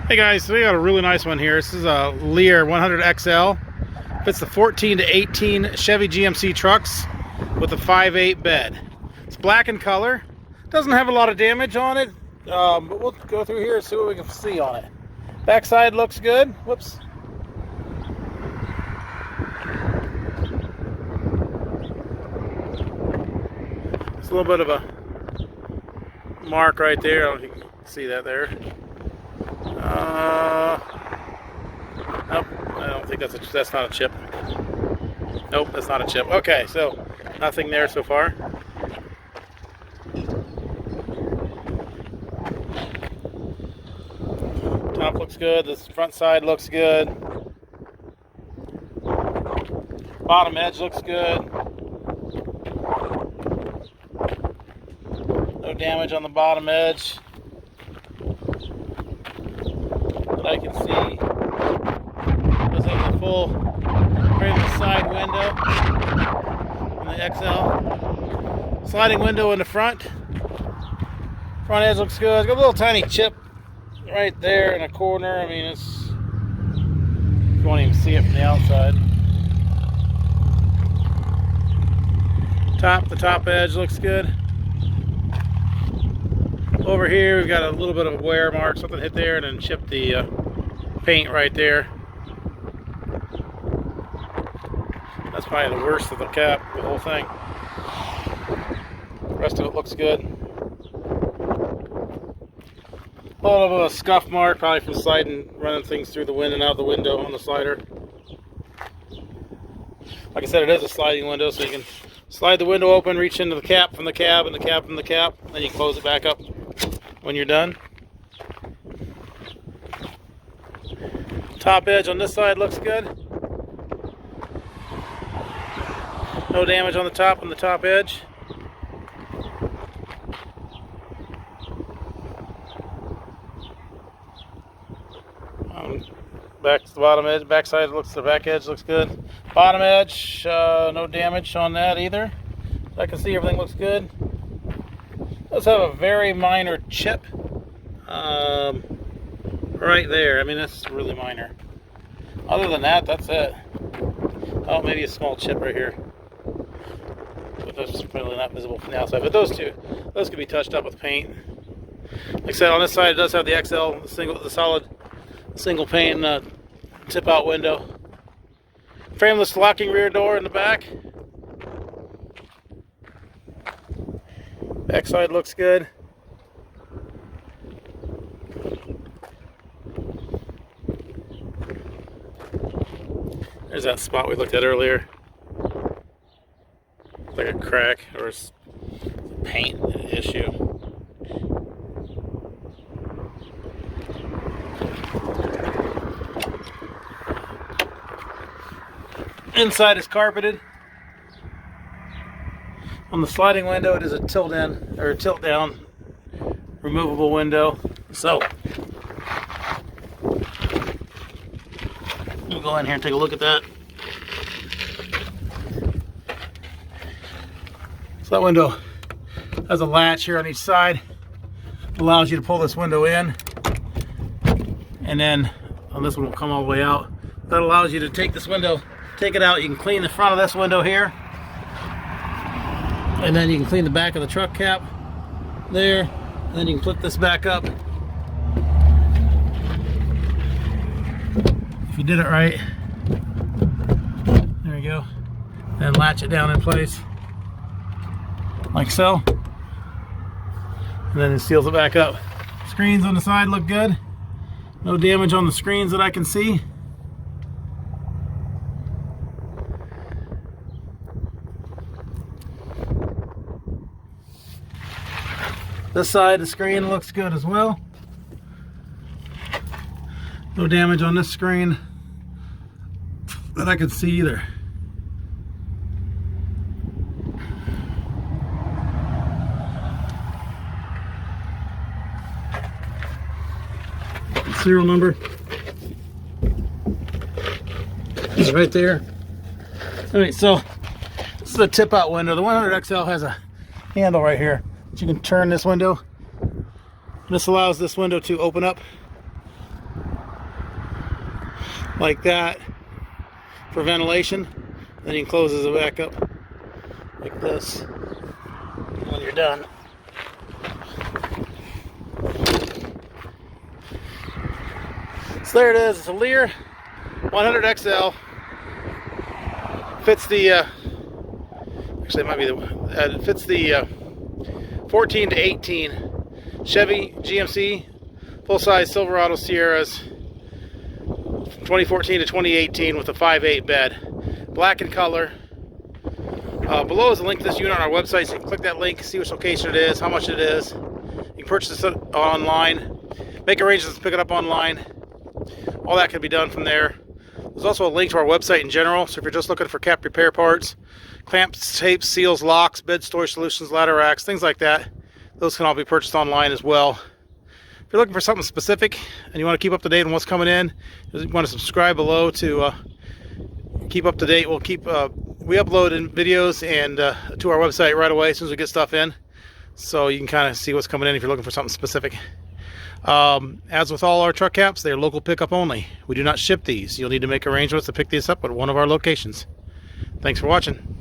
Hey guys, so we got a really nice one here. This is a Leer 100XL. Fits the 14 to 18 Chevy GMC trucks with a 5.8 bed. It's black in color. Doesn't have a lot of damage on it, but we'll go through here and see what we can see on it. Backside looks good. Whoops. It's a little bit of a mark right there. I don't know if you can see that there. Nope, I don't think that's not a chip. Nope, that's not a chip. Okay, so nothing there so far. Top looks good. This front side looks good. Bottom edge looks good. No damage on the bottom edge that I can see. Does have the full frameless side window on the XL. Sliding window in the front. Front edge looks good. It's got a little tiny chip right there in a corner. I mean, it's, you won't even see it from the outside. The top edge looks good. Over here we've got a little bit of a wear mark, something hit there and then chipped the paint right there. That's probably the worst of the cap, the whole thing. The rest of it looks good. A little bit of a scuff mark, probably from sliding, running things through the wind and out the window on the slider. Like I said, it is a sliding window, so you can slide the window open, reach into the cap from the cab, and the cab from the cap, then you can close it back up when you're done. Top edge on this side looks good. No damage on the top edge. Back to the bottom edge, back side looks, the back edge looks good. Bottom edge, no damage on that either. So I can see everything looks good. Does have a very minor chip right there. I mean, that's really minor. Other than that, that's it. Oh, maybe a small chip right here. But that's really not visible from the outside. But those could be touched up with paint. Like I said, on this side it does have the XL, the solid single pane tip out window. Frameless locking rear door in the back. Backside looks good. There's that spot we looked at earlier. It's like a crack or a paint issue. Inside is carpeted. On the sliding window, it is a tilt in or tilt down removable window. So we'll go in here and take a look at that. So that window has a latch here on each side. It allows you to pull this window in, and then on this one will come all the way out. That allows you to take this window, take it out. You can clean the front of this window here, and then you can clean the back of the truck cap there, and then you can flip this back up. If you did it right, there you go, and latch it down in place like so, and then it seals it back up. Screens on the side look good. No damage on the screens that I can see. This side, the screen looks good as well. No damage on this screen that I can see either. Serial number is right there. Alright, so this is a tip out window. The 100XL has a handle right here. You can turn this window. This allows this window to open up like that for ventilation. Then you can close it back up like this when you're done. So there it is. It's a Leer 100 XL. Fits the actually it might be the it fits the 14 to 18 Chevy GMC full-size Silverado Sierras 2014 to 2018 with a 5.8 bed, black in color. Below is a link to this unit on our website, so you can click that link, see which location it is, how much it is. You can purchase it online, make arrangements to pick it up online. All that can be done from there. There's also a link to our website in general, so if you're just looking for cap repair parts, clamps, tapes, seals, locks, bed storage solutions, ladder racks, things like that, those can all be purchased online as well. If you're looking for something specific and you want to keep up to date on what's coming in, you want to subscribe below to keep up to date. We'll keep we upload in videos and to our website right away as soon as we get stuff in, so you can kind of see what's coming in if you're looking for something specific. As with all our truck caps, they're local pickup only. We do not ship these. You'll need to make arrangements to pick these up at one of our locations. Thanks for watching.